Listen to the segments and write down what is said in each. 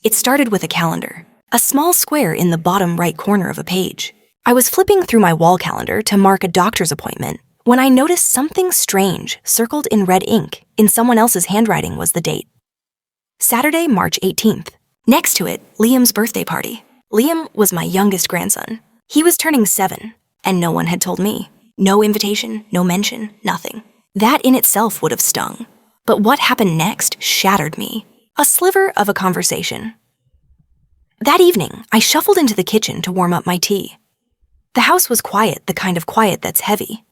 It started with a calendar, a small square in the bottom right corner of a page. I was flipping through my wall calendar to mark a doctor's appointment when I noticed something strange circled in red ink. In someone else's handwriting was the date. Saturday, March 18th. Next to it, Liam's birthday party. Liam was my youngest grandson. He was turning 7, and no one had told me. No invitation, no mention, nothing. That in itself would have stung. But what happened next shattered me. A sliver of a conversation. That evening, I shuffled into the kitchen to warm up my tea. The house was quiet, the kind of quiet that's heavy.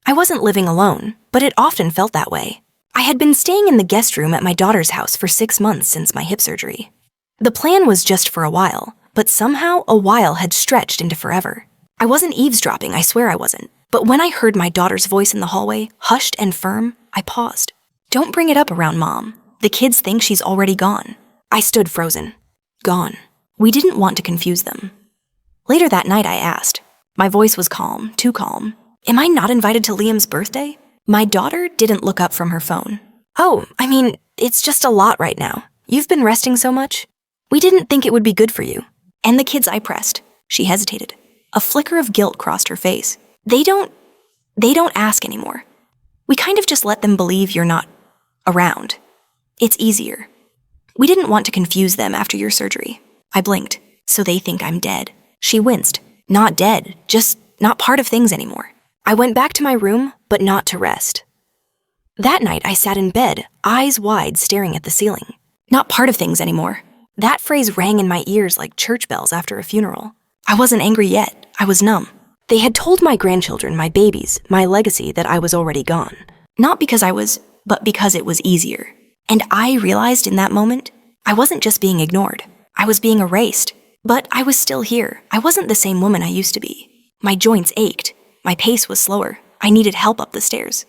I wasn't living alone, but it often felt that way. I had been staying in the guest room at my daughter's house for 6 months since my hip surgery. The plan was just for a while, but somehow a while had stretched into forever. I wasn't eavesdropping, I swear I wasn't. But when I heard my daughter's voice in the hallway, hushed and firm, I paused. Don't bring it up around Mom. The kids think she's already gone. I stood frozen. Gone. We didn't want to confuse them. Later that night I asked. My voice was calm, too calm. Am I not invited to Liam's birthday? My daughter didn't look up from her phone. Oh, it's just a lot right now. You've been resting so much. We didn't think it would be good for you. And the kids I pressed. She hesitated. A flicker of guilt crossed her face. They don't ask anymore. We kind of just let them believe you're not around. It's easier. We didn't want to confuse them after your surgery. I blinked. So they think I'm dead. She winced. Not dead, just not part of things anymore. I went back to my room, but not to rest. That night I sat in bed, eyes wide, staring at the ceiling. Not part of things anymore. That phrase rang in my ears like church bells after a funeral. I wasn't angry yet. I was numb. They had told my grandchildren, my babies, my legacy that I was already gone. Not because I was, but because it was easier. And I realized in that moment, I wasn't just being ignored. I was being erased. But I was still here. I wasn't the same woman I used to be. My joints ached. My pace was slower. I needed help up the stairs.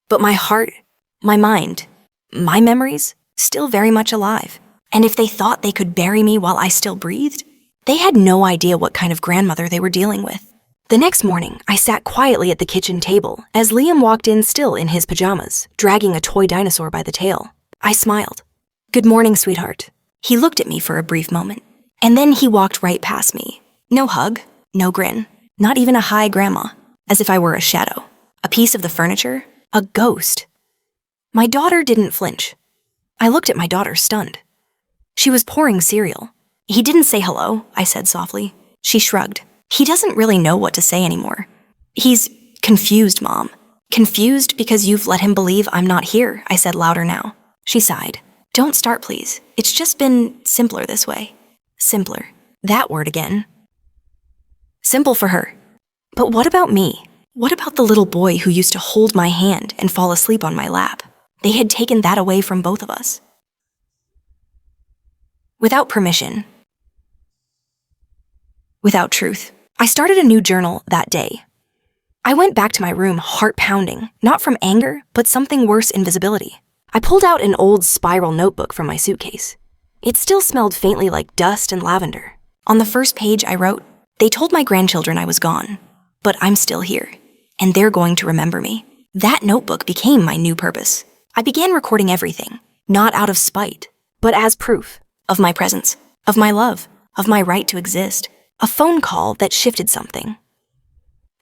But my heart, my mind, my memories, still very much alive. And if they thought they could bury me while I still breathed, they had no idea what kind of grandmother they were dealing with. The next morning, I sat quietly at the kitchen table as Liam walked in still in his pajamas, dragging a toy dinosaur by the tail. I smiled. Good morning, sweetheart. He looked at me for a brief moment, and then he walked right past me. No hug, no grin, not even a hi, Grandma, as if I were a shadow, a piece of the furniture, a ghost. My daughter didn't flinch. I looked at my daughter, stunned. She was pouring cereal. He didn't say hello, I said softly. She shrugged. He doesn't really know what to say anymore. He's confused, Mom. Confused because you've let him believe I'm not here, I said louder now. She sighed. Don't start, please. It's just been simpler this way. Simpler. That word again. Simple for her. But what about me? What about the little boy who used to hold my hand and fall asleep on my lap? They had taken that away from both of us. Without permission. Without truth. I started a new journal that day. I went back to my room, heart pounding, not from anger, but something worse, invisibility. I pulled out an old spiral notebook from my suitcase. It still smelled faintly like dust and lavender. On the first page I wrote, they told my grandchildren I was gone, but I'm still here, and they're going to remember me. That notebook became my new purpose. I began recording everything, not out of spite, but as proof of my presence, of my love, of my right to exist. A phone call that shifted something.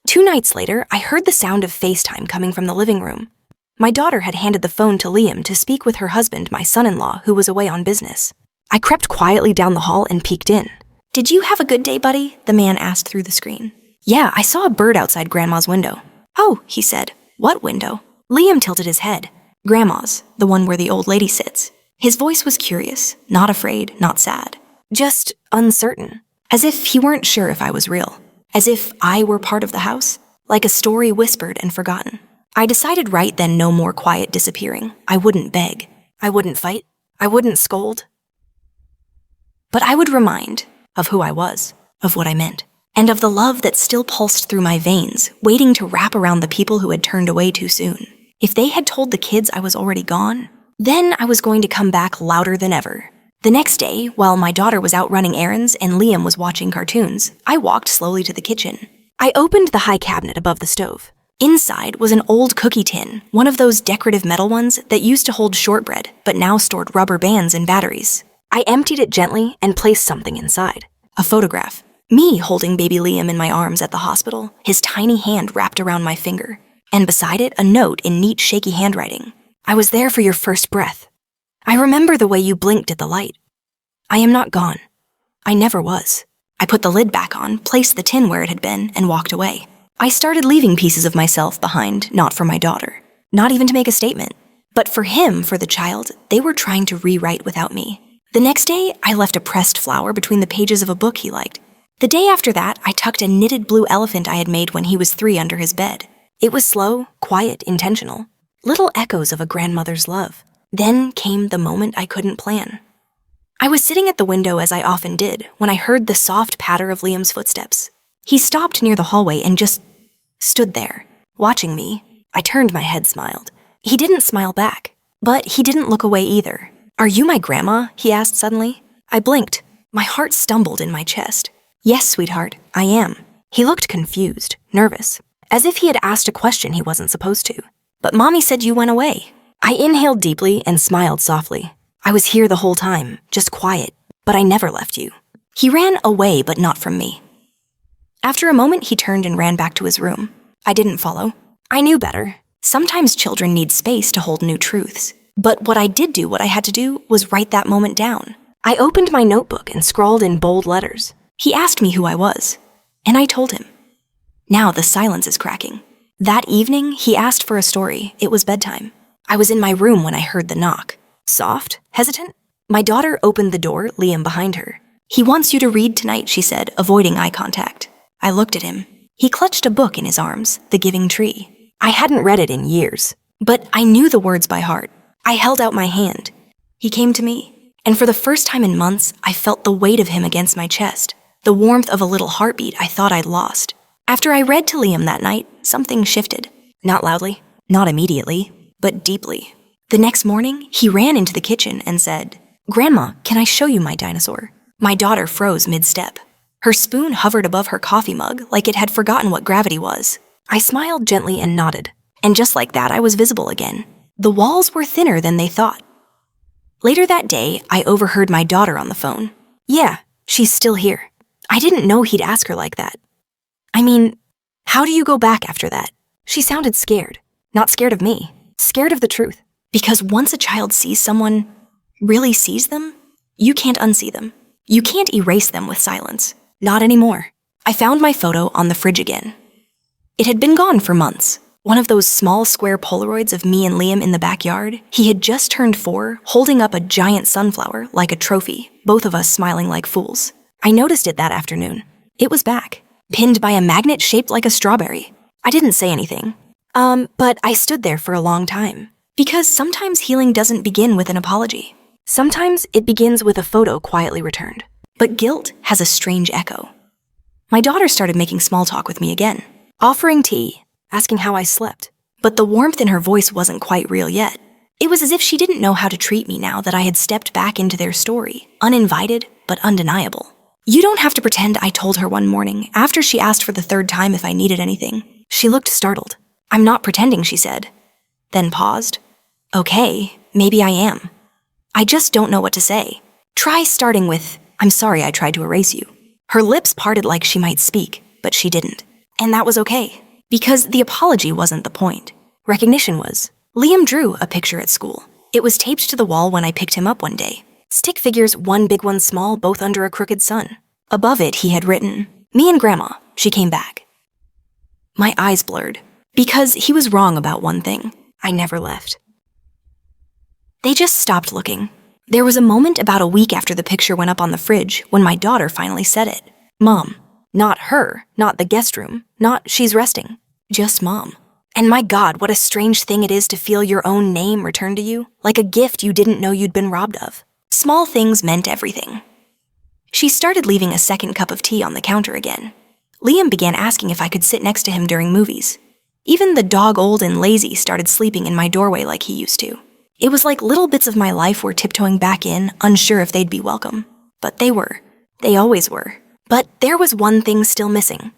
2 nights later, I heard the sound of FaceTime coming from the living room. My daughter had handed the phone to Liam to speak with her husband, my son-in-law, who was away on business. I crept quietly down the hall and peeked in. Did you have a good day, buddy? The man asked through the screen. Yeah, I saw a bird outside Grandma's window. Oh, he said. What window? Liam tilted his head. Grandma's, the one where the old lady sits. His voice was curious, not afraid, not sad. Just uncertain. As if he weren't sure if I was real. As if I were part of the house. Like a story whispered and forgotten. I decided right then no more quiet disappearing. I wouldn't beg. I wouldn't fight. I wouldn't scold. But I would remind of who I was, of what I meant, and of the love that still pulsed through my veins, waiting to wrap around the people who had turned away too soon. If they had told the kids I was already gone, then I was going to come back louder than ever. The next day, while my daughter was out running errands and Liam was watching cartoons, I walked slowly to the kitchen. I opened the high cabinet above the stove. Inside was an old cookie tin, one of those decorative metal ones that used to hold shortbread, but now stored rubber bands and batteries. I emptied it gently and placed something inside. A photograph. Me holding baby Liam in my arms at the hospital, his tiny hand wrapped around my finger. And beside it, a note in neat, shaky handwriting. I was there for your first breath. I remember the way you blinked at the light. I am not gone. I never was. I put the lid back on, placed the tin where it had been, and walked away. I started leaving pieces of myself behind, not for my daughter. Not even to make a statement. But for him, for the child, they were trying to rewrite without me. The next day, I left a pressed flower between the pages of a book he liked. The day after that, I tucked a knitted blue elephant I had made when he was 3 under his bed. It was slow, quiet, intentional. Little echoes of a grandmother's love. Then came the moment I couldn't plan. I was sitting at the window as I often did when I heard the soft patter of Liam's footsteps. He stopped near the hallway and just stood there, watching me. I turned my head, smiled. He didn't smile back, but he didn't look away either. Are you my grandma? He asked suddenly. I blinked. My heart stumbled in my chest. Yes, sweetheart, I am. He looked confused, nervous, as if he had asked a question he wasn't supposed to. But Mommy said you went away. I inhaled deeply and smiled softly. I was here the whole time, just quiet, but I never left you. He ran away, but not from me. After a moment, he turned and ran back to his room. I didn't follow. I knew better. Sometimes children need space to hold new truths. But what I did do, what I had to do, was write that moment down. I opened my notebook and scrawled in bold letters. He asked me who I was, and I told him. Now the silence is cracking. That evening, he asked for a story. It was bedtime. I was in my room when I heard the knock. Soft, hesitant. My daughter opened the door, Liam behind her. He wants you to read tonight, she said, avoiding eye contact. I looked at him. He clutched a book in his arms, The Giving Tree. I hadn't read it in years, but I knew the words by heart. I held out my hand. He came to me, and for the first time in months, I felt the weight of him against my chest, the warmth of a little heartbeat I thought I'd lost. After I read to Liam that night, something shifted. Not loudly, not immediately, but deeply. The next morning, he ran into the kitchen and said, Grandma, can I show you my dinosaur? My daughter froze mid-step. Her spoon hovered above her coffee mug like it had forgotten what gravity was. I smiled gently and nodded, and just like that, I was visible again. The walls were thinner than they thought. Later that day, I overheard my daughter on the phone. Yeah, she's still here. I didn't know he'd ask her like that. I mean, how do you go back after that? She sounded scared. Not scared of me, scared of the truth. Because once a child sees someone, really sees them, you can't unsee them. You can't erase them with silence. Not anymore. I found my photo on the fridge again. It had been gone for months. One of those small square Polaroids of me and Liam in the backyard. He had just turned 4, holding up a giant sunflower like a trophy, both of us smiling like fools. I noticed it that afternoon. It was back, pinned by a magnet shaped like a strawberry. I didn't say anything. But I stood there for a long time. Because sometimes healing doesn't begin with an apology. Sometimes it begins with a photo quietly returned. But guilt has a strange echo. My daughter started making small talk with me again, offering tea, asking how I slept. But the warmth in her voice wasn't quite real yet. It was as if she didn't know how to treat me now that I had stepped back into their story, uninvited but undeniable. You don't have to pretend, I told her one morning, after she asked for the 3rd time if I needed anything. She looked startled. I'm not pretending, she said. Then paused. Okay, maybe I am. I just don't know what to say. Try starting with, I'm sorry I tried to erase you. Her lips parted like she might speak, but she didn't. And that was okay, because the apology wasn't the point. Recognition was. Liam drew a picture at school. It was taped to the wall when I picked him up one day. Stick figures, one big, one small, both under a crooked sun. Above it, he had written, Me and Grandma, she came back. My eyes blurred, because he was wrong about one thing. I never left. They just stopped looking. There was a moment about a week after the picture went up on the fridge when my daughter finally said it. Mom. Not her, not the guest room, not she's resting. Just Mom. And my God, what a strange thing it is to feel your own name returned to you, like a gift you didn't know you'd been robbed of. Small things meant everything. She started leaving a second cup of tea on the counter again. Liam began asking if I could sit next to him during movies. Even the dog old and lazy started sleeping in my doorway like he used to. It was like little bits of my life were tiptoeing back in, unsure if they'd be welcome. But they were. They always were. But there was one thing still missing.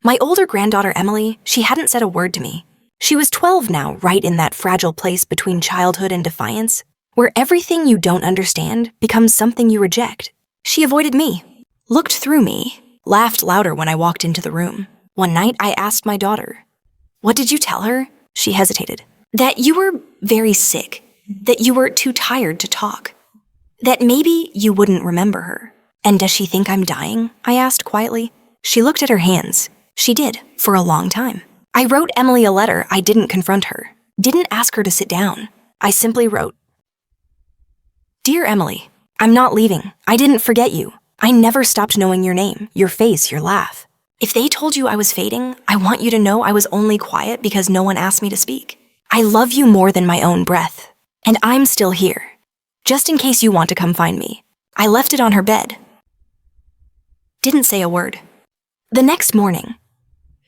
My older granddaughter Emily, she hadn't said a word to me. She was 12 now, right in that fragile place between childhood and defiance. where everything you don't understand becomes something you reject. She avoided me, looked through me, laughed louder when I walked into the room. One night, I asked my daughter, "What did you tell her?" She hesitated. "That you were very sick, that you were too tired to talk, that maybe you wouldn't remember her." "And does she think I'm dying?" I asked quietly. She looked at her hands. She did, for a long time. I wrote Emily a letter. I didn't confront her, didn't ask her to sit down. I simply wrote, "Dear Emily, I'm not leaving. I didn't forget you. I never stopped knowing your name, your face, your laugh. If they told you I was fading, I want you to know I was only quiet because no one asked me to speak. I love you more than my own breath. And I'm still here, just in case you want to come find me." I left it on her bed. Didn't say a word. The next morning,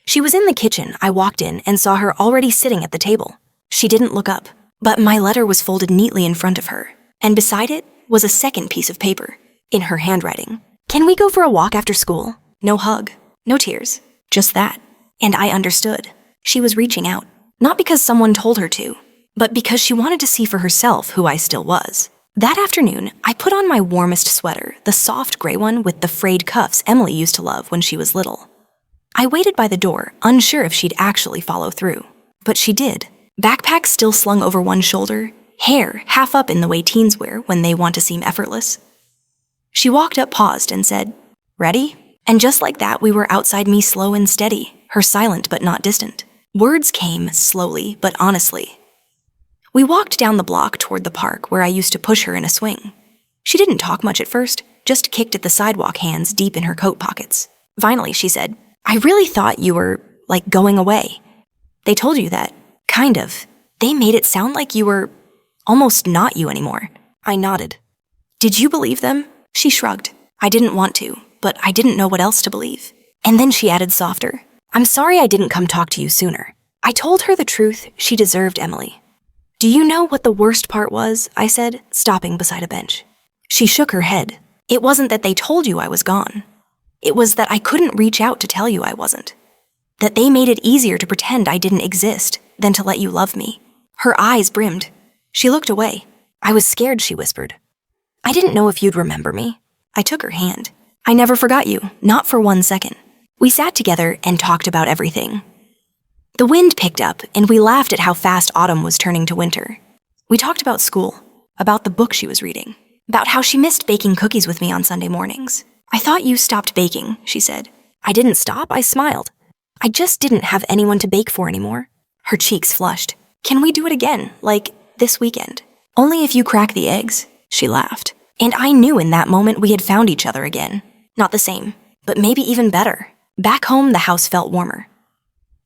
she was in the kitchen. I walked in and saw her already sitting at the table. She didn't look up, but my letter was folded neatly in front of her, and beside it was a second piece of paper, in her handwriting. "Can we go for a walk after school?" No hug, no tears, just that. And I understood. She was reaching out, not because someone told her to, but because she wanted to see for herself who I still was. That afternoon, I put on my warmest sweater, the soft gray one with the frayed cuffs Emily used to love when she was little. I waited by the door, unsure if she'd actually follow through. But she did. Backpack still slung over one shoulder, hair half up in the way teens wear when they want to seem effortless. She walked up, paused, and said, "Ready?" And just like that, we were outside me, slow and steady, her silent but not distant. Words came slowly but honestly. We walked down the block toward the park where I used to push her in a swing. She didn't talk much at first, just kicked at the sidewalk, hands deep in her coat pockets. Finally, she said, "I really thought you were, going away. They told you that, kind of. They made it sound like you were almost not you anymore." I nodded. "Did you believe them?" She shrugged. I didn't want to, but I didn't know what else to believe. And then she added softer, "I'm sorry I didn't come talk to you sooner." I told her the truth. She deserved Emily. "Do you know what the worst part was?" I said, stopping beside a bench. She shook her head. "It wasn't that they told you I was gone. It was that I couldn't reach out to tell you I wasn't. That they made it easier to pretend I didn't exist than to let you love me." Her eyes brimmed. She looked away. "I was scared," she whispered. "I didn't know if you'd remember me." I took her hand. "I never forgot you, not for 1 second." We sat together and talked about everything. The wind picked up, and we laughed at how fast autumn was turning to winter. We talked about school, about the book she was reading, about how she missed baking cookies with me on Sunday mornings. "I thought you stopped baking," she said. "I didn't stop," I smiled. "I just didn't have anyone to bake for anymore." Her cheeks flushed. "Can we do it again, like this weekend?" "Only if you crack the eggs," she laughed. And I knew in that moment we had found each other again. Not the same, but maybe even better. Back home, the house felt warmer.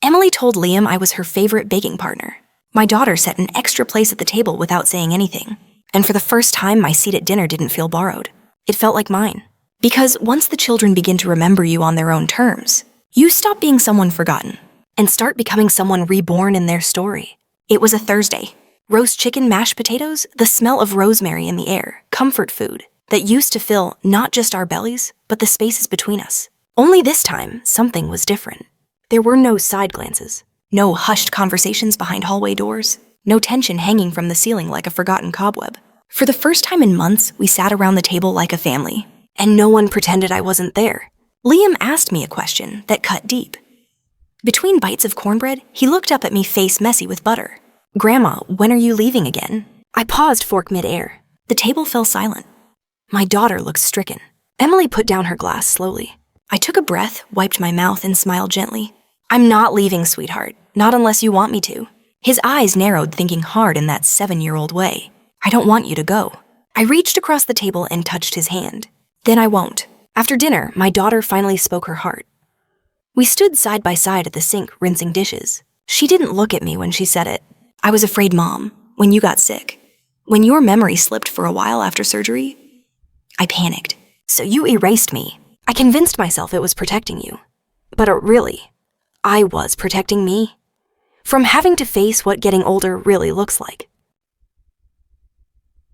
Emily told Liam I was her favorite baking partner. My daughter set an extra place at the table without saying anything. And for the first time, my seat at dinner didn't feel borrowed. It felt like mine. Because once the children begin to remember you on their own terms, you stop being someone forgotten and start becoming someone reborn in their story. It was a Thursday. Roast chicken, mashed potatoes, the smell of rosemary in the air, comfort food that used to fill not just our bellies, but the spaces between us. Only this time, something was different. There were no side glances, no hushed conversations behind hallway doors, no tension hanging from the ceiling like a forgotten cobweb. For the first time in months, we sat around the table like a family, and no one pretended I wasn't there. Liam asked me a question that cut deep. Between bites of cornbread, he looked up at me, face messy with butter. "Grandma, when are you leaving again?" I paused, fork mid-air. The table fell silent. My daughter looked stricken. Emily put down her glass slowly. I took a breath, wiped my mouth, and smiled gently. "I'm not leaving, sweetheart. Not unless you want me to." His eyes narrowed, thinking hard in that 7-year-old way. "I don't want you to go." I reached across the table and touched his hand. "Then I won't." After dinner, my daughter finally spoke her heart. We stood side by side at the sink, rinsing dishes. She didn't look at me when she said it. "I was afraid, Mom, when you got sick. When your memory slipped for a while after surgery, I panicked. So you erased me. I convinced myself it was protecting you. But really, I was protecting me from having to face what getting older really looks like.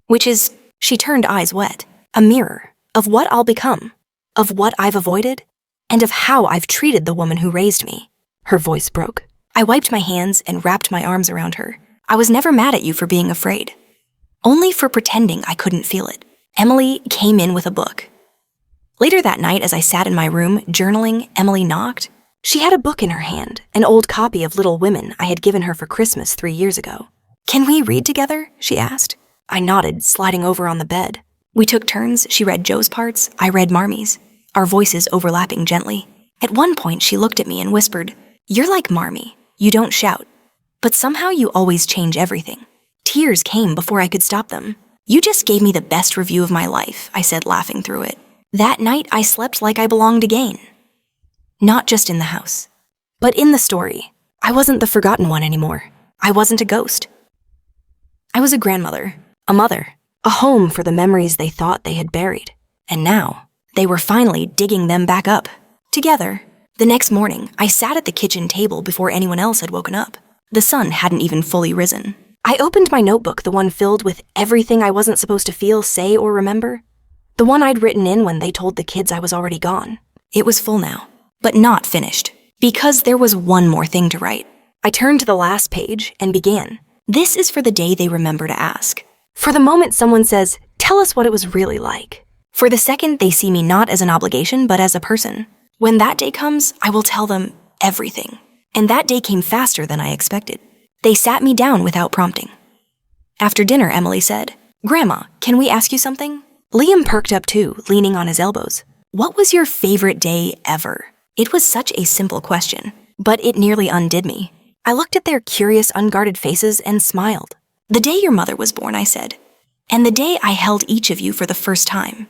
Which is," she turned, eyes wet, "a mirror of what I'll become, of what I've avoided, and of how I've treated the woman who raised me." Her voice broke. I wiped my hands and wrapped my arms around her. "I was never mad at you for being afraid. only for pretending I couldn't feel it. Emily came in with a book. Later that night, as I sat in my room journaling, Emily knocked. She had a book in her hand, an old copy of Little Women I had given her for Christmas 3 years ago. "Can we read together?" she asked. I nodded, sliding over on the bed. We took turns. She read Joe's parts, I read Marmie's, our voices overlapping gently. At one point, she looked at me and whispered, "You're like Marmie. You don't shout. But somehow you always change everything." Tears came before I could stop them. "You just gave me the best review of my life," I said, laughing through it. That night, I slept like I belonged again. Not just in the house, but in the story. I wasn't the forgotten one anymore. I wasn't a ghost. I was a grandmother, a mother, a home for the memories they thought they had buried. And now, they were finally digging them back up, together. The next morning, I sat at the kitchen table before anyone else had woken up. The sun hadn't even fully risen. I opened my notebook, the one filled with everything I wasn't supposed to feel, say, or remember. The one I'd written in when they told the kids I was already gone. It was full now, but not finished, because there was one more thing to write. I turned to the last page and began. This is for the day they remember to ask. For the moment someone says, "Tell us what it was really like." For the second they see me not as an obligation, but as a person. When that day comes, I will tell them everything. And that day came faster than I expected. They sat me down without prompting. After dinner, Emily said, "Grandma, can we ask you something?" Liam perked up too, leaning on his elbows. "What was your favorite day ever?" It was such a simple question, but it nearly undid me. I looked at their curious, unguarded faces and smiled. "The day your mother was born," I said, "and the day I held each of you for the first time.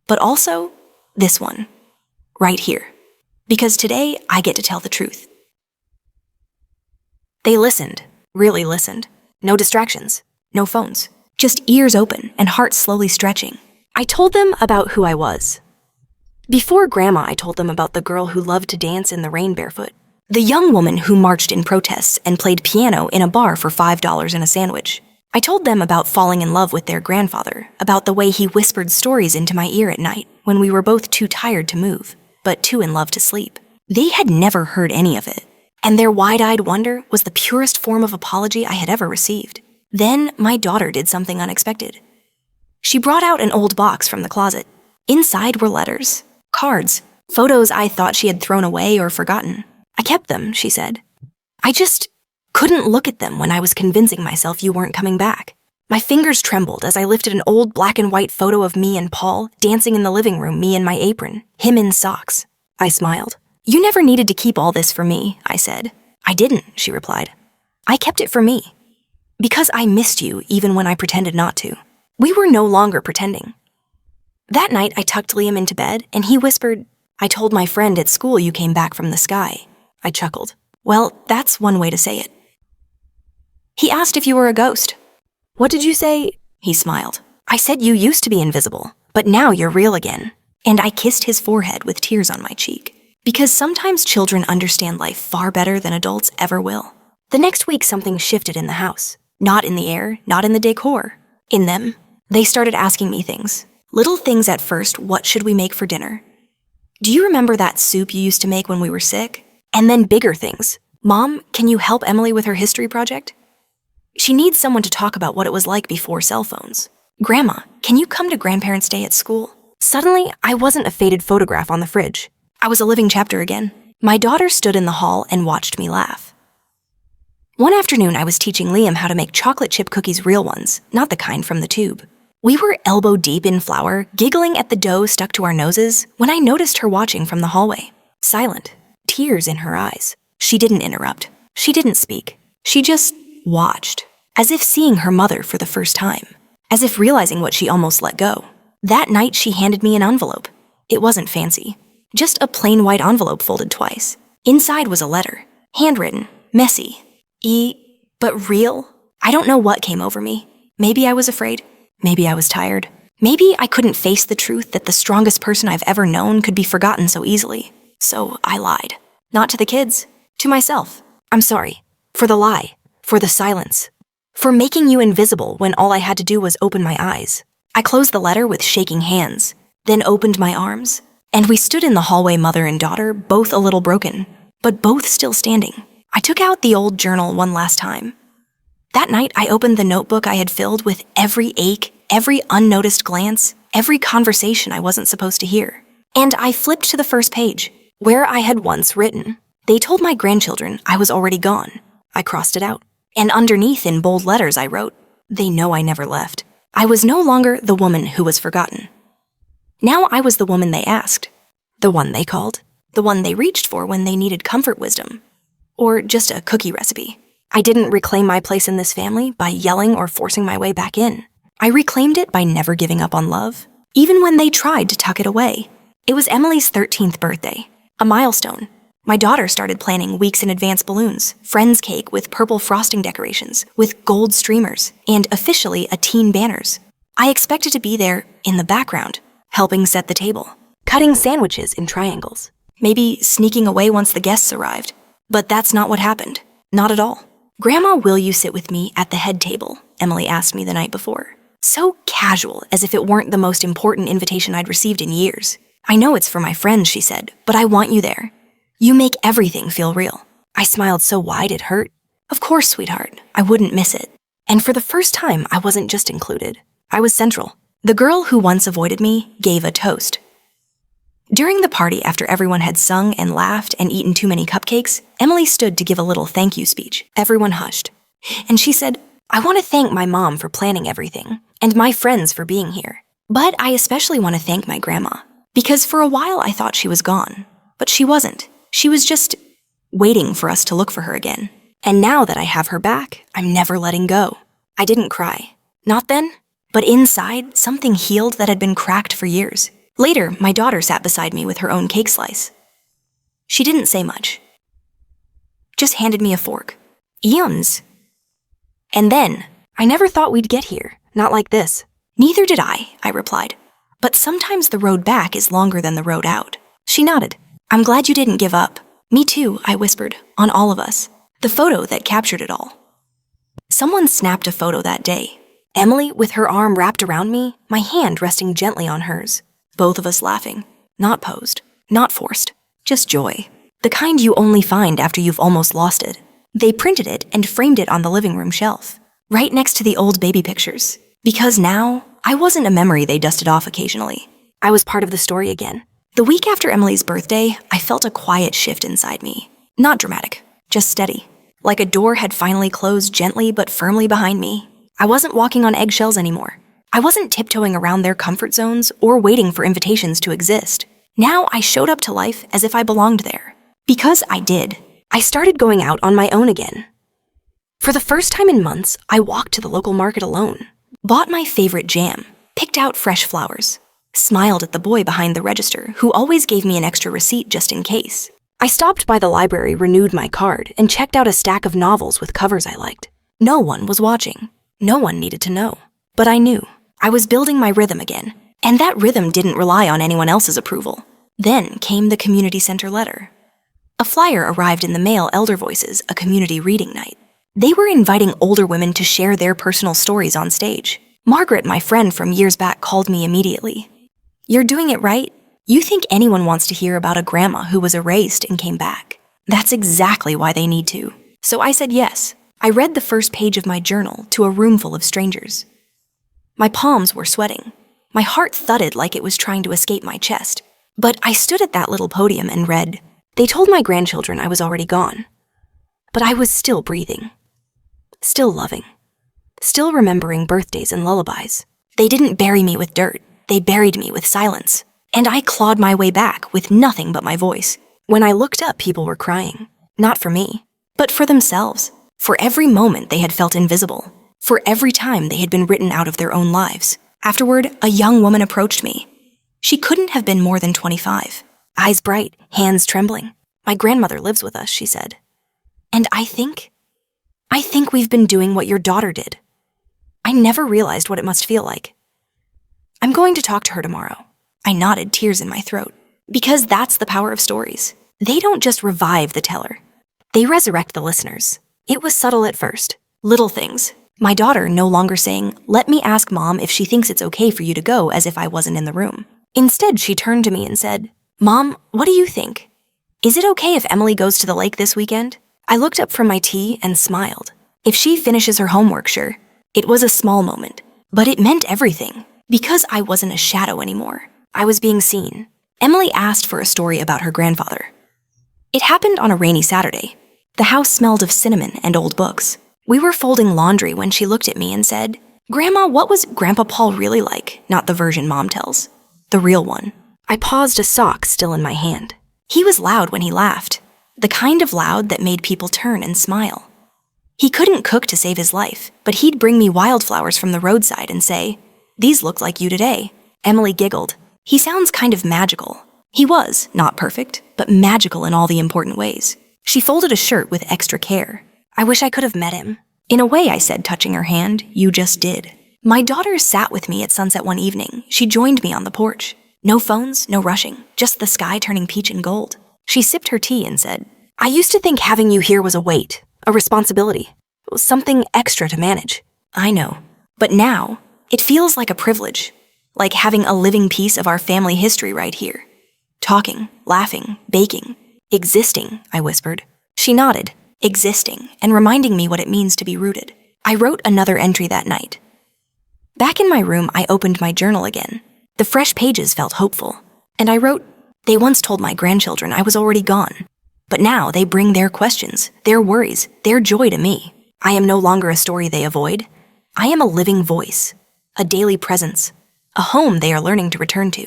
But also, this one, right here, because today I get to tell the truth." They listened, really listened. No distractions, no phones, just ears open and hearts slowly stretching. I told them about who I was. Before Grandma, I told them about the girl who loved to dance in the rain barefoot, the young woman who marched in protests and played piano in a bar for $5 and a sandwich. I told them about falling in love with their grandfather, about the way he whispered stories into my ear at night when we were both too tired to move, but too in love to sleep. They had never heard any of it, and their wide-eyed wonder was the purest form of apology I had ever received. Then my daughter did something unexpected. She brought out an old box from the closet. Inside were letters, cards, photos I thought she had thrown away or forgotten. "I kept them," she said. "I just couldn't look at them when I was convincing myself you weren't coming back." My fingers trembled as I lifted an old black and white photo of me and Paul dancing in the living room, me in my apron, him in socks. I smiled. "You never needed to keep all this for me," I said. "I didn't," she replied. "I kept it for me. Because I missed you even when I pretended not to." We were no longer pretending. That night, I tucked Liam into bed, and he whispered, "I told my friend at school you came back from the sky." I chuckled. "Well, that's one way to say it." He asked if you were a ghost. "What did you say?" He smiled. "I said you used to be invisible, but now you're real again." And I kissed his forehead with tears on my cheek. Because sometimes children understand life far better than adults ever will. The next week, something shifted in the house. Not in the air, not in the decor. In them. They started asking me things. Little things at first. What should we make for dinner? Do you remember that soup you used to make when we were sick? And then bigger things. Mom, can you help Emily with her history project? She needs someone to talk about what it was like before cell phones. Grandma, can you come to Grandparents' Day at school? Suddenly, I wasn't a faded photograph on the fridge. I was a living chapter again. My daughter stood in the hall and watched me laugh. One afternoon, I was teaching Liam how to make chocolate chip cookies, real ones, not the kind from the tube. We were elbow deep in flour, giggling at the dough stuck to our noses, when I noticed her watching from the hallway. Silent, tears in her eyes. She didn't interrupt. She didn't speak. She just watched, as if seeing her mother for the first time, as if realizing what she almost let go. That night, she handed me an envelope. It wasn't fancy, just a plain white envelope folded twice. Inside was a letter, handwritten, messy, but real. I don't know what came over me. Maybe I was afraid. Maybe I was tired. Maybe I couldn't face the truth that the strongest person I've ever known could be forgotten so easily. So I lied. Not to the kids, to myself. I'm sorry. For the lie. For the silence. For making you invisible when all I had to do was open my eyes. I closed the letter with shaking hands, then opened my arms, and we stood in the hallway, mother and daughter, both a little broken, but both still standing. I took out the old journal one last time. That night, I opened the notebook I had filled with every ache, every unnoticed glance, every conversation I wasn't supposed to hear. And I flipped to the first page, where I had once written, "They told my grandchildren I was already gone." I crossed it out. And underneath in bold letters I wrote, "They know I never left." I was no longer the woman who was forgotten. Now I was the woman they asked, the one they called, the one they reached for when they needed comfort wisdom, or just a cookie recipe. I didn't reclaim my place in this family by yelling or forcing my way back in. I reclaimed it by never giving up on love, even when they tried to tuck it away. It was Emily's 13th birthday, a milestone. My daughter started planning weeks in advance balloons, friends cake with purple frosting decorations, with gold streamers, and officially a teen banners. I expected to be there in the background, helping set the table, cutting sandwiches in triangles, maybe sneaking away once the guests arrived. But that's not what happened. Not at all. "Grandma, will you sit with me at the head table?" Emily asked me the night before. So casual, as if it weren't the most important invitation I'd received in years. "I know it's for my friends," she said, "but I want you there. You make everything feel real." I smiled so wide it hurt. Of course, sweetheart, I wouldn't miss it. And for the first time, I wasn't just included. I was central. The girl who once avoided me gave a toast. During the party, after everyone had sung and laughed and eaten too many cupcakes, Emily stood to give a little thank you speech. Everyone hushed. And she said, "I want to thank my mom for planning everything, and my friends for being here. But I especially want to thank my grandma, because for a while I thought she was gone. But she wasn't. She was just waiting for us to look for her again. And now that I have her back, I'm never letting go." I didn't cry. Not then. But inside, something healed that had been cracked for years. Later, my daughter sat beside me with her own cake slice. She didn't say much. Just handed me a fork. Eons. And then, "I never thought we'd get here. Not like this." "Neither did I replied. "But sometimes the road back is longer than the road out." She nodded. "I'm glad you didn't give up." "Me too," I whispered, "on all of us." The photo that captured it all. Someone snapped a photo that day. Emily with her arm wrapped around me, my hand resting gently on hers. Both of us laughing. Not posed. Not forced. Just joy. The kind you only find after you've almost lost it. They printed it and framed it on the living room shelf, right next to the old baby pictures. Because now, I wasn't a memory they dusted off occasionally. I was part of the story again. The week after Emily's birthday, I felt a quiet shift inside me. Not dramatic, just steady. Like a door had finally closed gently but firmly behind me. I wasn't walking on eggshells anymore. I wasn't tiptoeing around their comfort zones or waiting for invitations to exist. Now I showed up to life as if I belonged there. Because I did. I started going out on my own again. For the first time in months, I walked to the local market alone, bought my favorite jam, picked out fresh flowers, smiled at the boy behind the register who always gave me an extra receipt just in case. I stopped by the library, renewed my card, and checked out a stack of novels with covers I liked. No one was watching. No one needed to know. But I knew. I was building my rhythm again, and that rhythm didn't rely on anyone else's approval. Then came the community center letter. A flyer arrived in the mail. Elder Voices, a community reading night. They were inviting older women to share their personal stories on stage. Margaret, my friend from years back, called me immediately. "You're doing it right. You think anyone wants to hear about a grandma who was erased and came back. That's exactly why they need to." So I said yes. I read the first page of my journal to a room full of strangers. My palms were sweating. My heart thudded like it was trying to escape my chest. But I stood at that little podium and read, "They told my grandchildren I was already gone." But I was still breathing. Still loving. Still remembering birthdays and lullabies. They didn't bury me with dirt. They buried me with silence. And I clawed my way back with nothing but my voice. When I looked up, people were crying. Not for me, but for themselves. For every moment they had felt invisible. For every time they had been written out of their own lives. Afterward, a young woman approached me. She couldn't have been more than 25. Eyes bright, hands trembling. "My grandmother lives with us," she said. "And I think we've been doing what your daughter did." I never realized what it must feel like. "I'm going to talk to her tomorrow." I nodded, tears in my throat. Because that's the power of stories. They don't just revive the teller. They resurrect the listeners. It was subtle at first. Little things. My daughter no longer saying, "Let me ask Mom if she thinks it's okay for you to go," as if I wasn't in the room. Instead, she turned to me and said, "Mom, what do you think? Is it okay if Emily goes to the lake this weekend?" I looked up from my tea and smiled. If she finishes her homework, sure. It was a small moment, but it meant everything. Because I wasn't a shadow anymore. I was being seen. Emily asked for a story about her grandfather. It happened on a rainy Saturday. The house smelled of cinnamon and old books. We were folding laundry when she looked at me and said, "Grandma, what was Grandpa Paul really like?" Not the version Mom tells. The real one. I paused, a sock still in my hand. He was loud when he laughed. The kind of loud that made people turn and smile. He couldn't cook to save his life, but he'd bring me wildflowers from the roadside and say, "These look like you today." Emily giggled. He sounds kind of magical. He was, not perfect, but magical in all the important ways. She folded a shirt with extra care. I wish I could have met him. In a way, I said, touching her hand, you just did. My daughter sat with me at sunset one evening. She joined me on the porch. No phones, no rushing, just the sky turning peach and gold. She sipped her tea and said, "I used to think having you here was a weight, a responsibility, something extra to manage. I know. But now, it feels like a privilege, like having a living piece of our family history right here. Talking, laughing, baking, existing," I whispered. She nodded, existing, and reminding me what it means to be rooted. I wrote another entry that night. Back in my room, I opened my journal again. The fresh pages felt hopeful. And I wrote, "They once told my grandchildren I was already gone. But now they bring their questions, their worries, their joy to me. I am no longer a story they avoid. I am a living voice, a daily presence, a home they are learning to return to."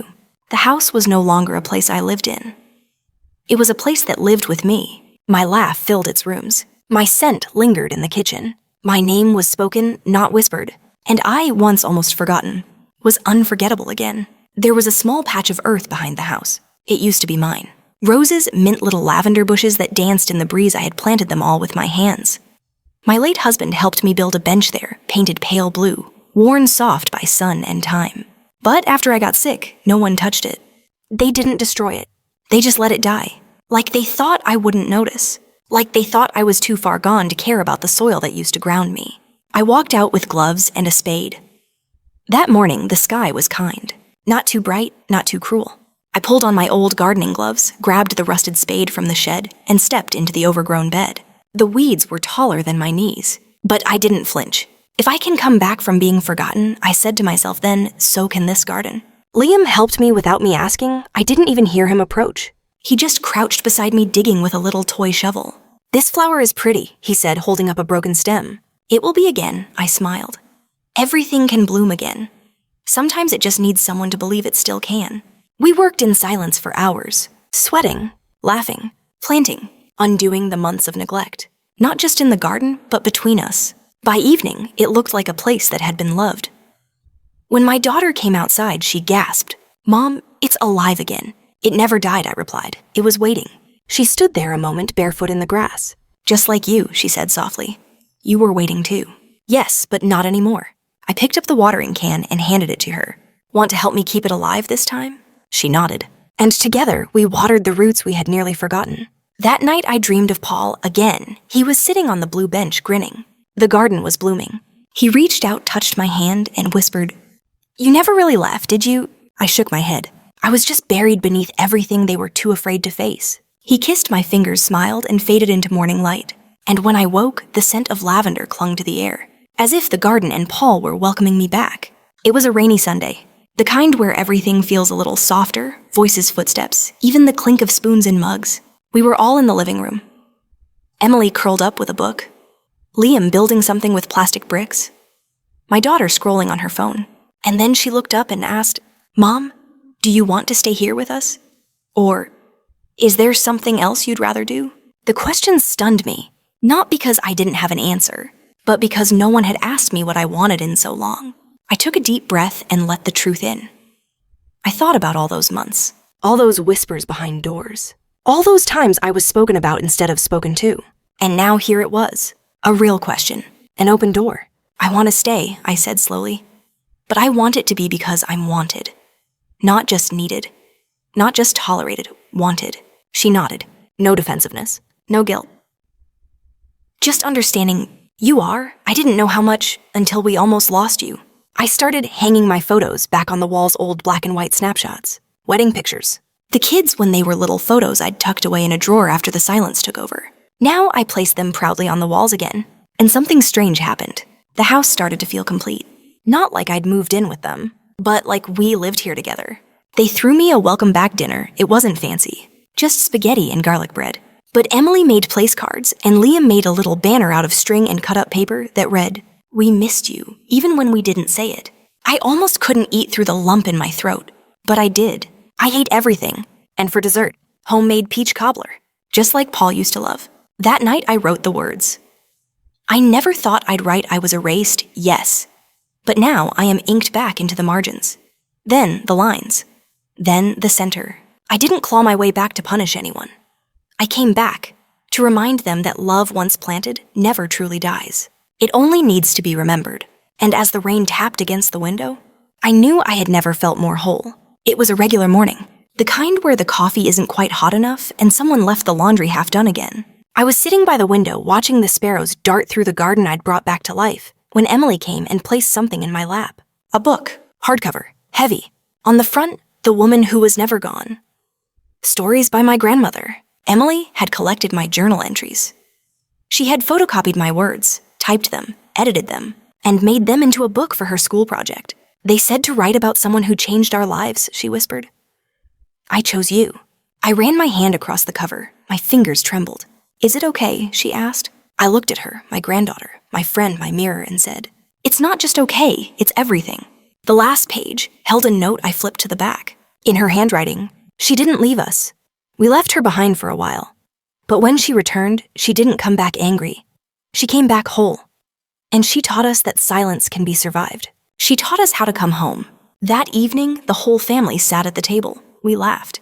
The house was no longer a place I lived in. It was a place that lived with me. My laugh filled its rooms. My scent lingered in the kitchen. My name was spoken, not whispered. And I, once almost forgotten, was unforgettable again. There was a small patch of earth behind the house. It used to be mine. Roses, mint little lavender bushes that danced in the breeze. I had planted them all with my hands. My late husband helped me build a bench there, painted pale blue, worn soft by sun and time. But after I got sick, no one touched it. They didn't destroy it. They just let it die. Like they thought I wouldn't notice. Like they thought I was too far gone to care about the soil that used to ground me. I walked out with gloves and a spade. That morning, the sky was kind. Not too bright, not too cruel. I pulled on my old gardening gloves, grabbed the rusted spade from the shed, and stepped into the overgrown bed. The weeds were taller than my knees, but I didn't flinch. If I can come back from being forgotten, I said to myself then, so can this garden. Liam helped me without me asking. I didn't even hear him approach. He just crouched beside me digging with a little toy shovel. "This flower is pretty," he said, holding up a broken stem. "It will be again," I smiled. Everything can bloom again. Sometimes it just needs someone to believe it still can. We worked in silence for hours, sweating, laughing, planting, undoing the months of neglect. Not just in the garden, but between us. By evening, it looked like a place that had been loved. When my daughter came outside, she gasped, "Mom, it's alive again." "It never died," I replied. "It was waiting." She stood there a moment, barefoot in the grass. "Just like you," she said softly. "You were waiting too." "Yes, but not anymore." I picked up the watering can and handed it to her. "Want to help me keep it alive this time?" She nodded. And together, we watered the roots we had nearly forgotten. That night, I dreamed of Paul again. He was sitting on the blue bench, grinning. The garden was blooming. He reached out, touched my hand, and whispered, "You never really left, did you?" I shook my head. I was just buried beneath everything they were too afraid to face. He kissed my fingers, smiled, and faded into morning light. And when I woke, the scent of lavender clung to the air, as if the garden and Paul were welcoming me back. It was a rainy Sunday, the kind where everything feels a little softer, voices, footsteps, even the clink of spoons in mugs. We were all in the living room. Emily curled up with a book. Liam building something with plastic bricks. My daughter scrolling on her phone. And then she looked up and asked, "Mom, do you want to stay here with us? Or, is there something else you'd rather do?" The question stunned me, not because I didn't have an answer, but because no one had asked me what I wanted in so long. I took a deep breath and let the truth in. I thought about all those months, all those whispers behind doors, all those times I was spoken about instead of spoken to. And now here it was, a real question, an open door. "I want to stay," I said slowly. "But I want it to be because I'm wanted. Not just needed. Not just tolerated, wanted." She nodded. No defensiveness. No guilt. Just understanding, "You are. I didn't know how much until we almost lost you." I started hanging my photos back on the wall's old black and white snapshots. Wedding pictures. The kids when they were little photos I'd tucked away in a drawer after the silence took over. Now I placed them proudly on the walls again. And something strange happened. The house started to feel complete. Not like I'd moved in with them, but like we lived here together. They threw me a welcome back dinner. It wasn't fancy, just spaghetti and garlic bread. But Emily made place cards, and Liam made a little banner out of string and cut-up paper that read, "We missed you," even when we didn't say it. I almost couldn't eat through the lump in my throat, but I did. I ate everything. And for dessert, homemade peach cobbler, just like Paul used to love. That night I wrote the words. I never thought I'd write I was erased, yes. But now I am inked back into the margins. Then the lines. Then the center. I didn't claw my way back to punish anyone. I came back to remind them that love once planted never truly dies. It only needs to be remembered. And as the rain tapped against the window, I knew I had never felt more whole. It was a regular morning, the kind where the coffee isn't quite hot enough and someone left the laundry half done again. I was sitting by the window watching the sparrows dart through the garden I'd brought back to life when Emily came and placed something in my lap. A book, hardcover, heavy. On the front, The Woman Who Was Never Gone. Stories by my grandmother. Emily had collected my journal entries. She had photocopied my words, typed them, edited them, and made them into a book for her school project. They said to write about someone who changed our lives, she whispered. I chose you. I ran my hand across the cover. My fingers trembled. Is it okay? She asked. I looked at her, my granddaughter, my friend, my mirror, and said, It's not just okay, it's everything. The last page held a note I flipped to the back. In her handwriting, she didn't leave us. We left her behind for a while. But when she returned, she didn't come back angry. She came back whole. And she taught us that silence can be survived. She taught us how to come home. That evening, the whole family sat at the table. We laughed.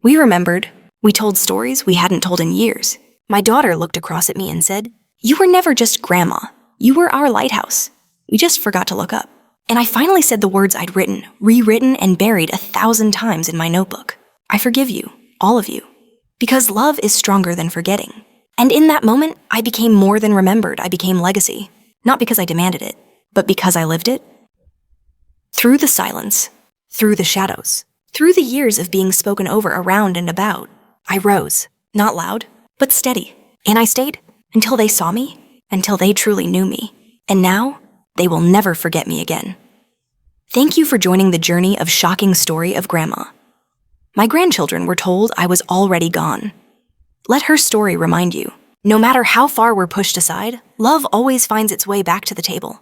We remembered. We told stories we hadn't told in years. My daughter looked across at me and said, You were never just Grandma. You were our lighthouse. We just forgot to look up. And I finally said the words I'd written, rewritten, and buried 1,000 times in my notebook. I forgive you, all of you. Because love is stronger than forgetting. And in that moment, I became more than remembered. I became legacy. Not because I demanded it, but because I lived it. Through the silence, through the shadows, through the years of being spoken over around and about, I rose, not loud, but steady. And I stayed until they saw me, until they truly knew me. And now, they will never forget me again. Thank you for joining the journey of Shocking Story of Grandma. My grandchildren were told I was already gone. Let her story remind you, no matter how far we're pushed aside, love always finds its way back to the table.